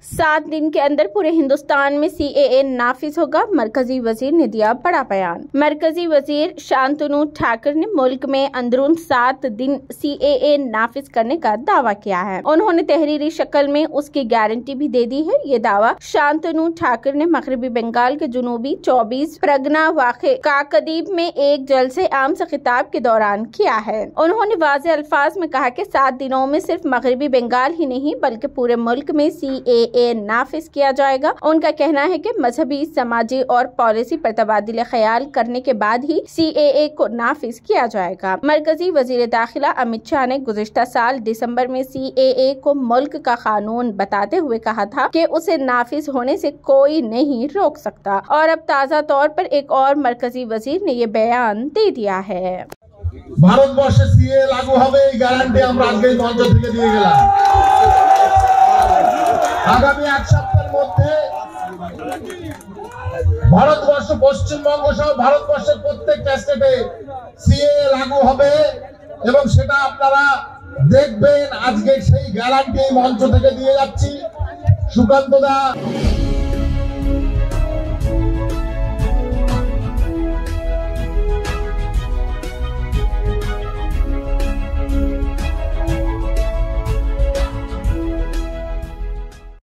7 दिन के अंदर पूरे हिंदुस्तान में CAA नाफिज होगा। मरकजी वजीर ने दिया बड़ा बयान। मरकजी वजीर शांतनु ठाकुर ने मुल्क में अंदरून 7 दिन CAA नाफिज करने का दावा किया है। उन्होंने तहरीरी शक्ल में उसकी गारंटी भी दे दी है। ये दावा शांतनु ठाकुर ने मगरबी बंगाल के जुनूबी 24 परगना वाक़े काकदीब में एक जलसे आम से खिताब के दौरान किया है। उन्होंने वाज़ेह अल्फाज में कहा कि 7 दिनों में सिर्फ मगरबी बंगाल ही नहीं बल्कि पूरे मुल्क में CAA नाफिज किया जाएगा। उनका कहना है कि मजहबी, समाजी और पॉलिसी पर तबादला ख्याल करने के बाद ही CAA को नाफिज किया जाएगा। मरकजी वजीर दाखिला अमित शाह ने गुज़िश्ता साल दिसंबर में CAA को मुल्क का कानून बताते हुए कहा था कि उसे नाफिज होने से कोई नहीं रोक सकता और अब ताज़ा तौर पर एक और मरकजी वजीर ने ये बयान दे दिया है। ভারতবর্ষে CAA लागू হবে এই গ্যারান্টি আমরা আজকে মঞ্চ থেকে দিয়ে গেলাম। আগামী এক সপ্তাহের মধ্যে ভারতবর্ষ, পশ্চিমবঙ্গ সহ ভারতবর্ষের প্রত্যেকটা স্টেটে CAA लागू হবে এবং সেটা আপনারা দেখবেন। আজকে সেই গ্যারান্টি মঞ্চ থেকে দিয়ে যাচ্ছি। সুকান্ত দা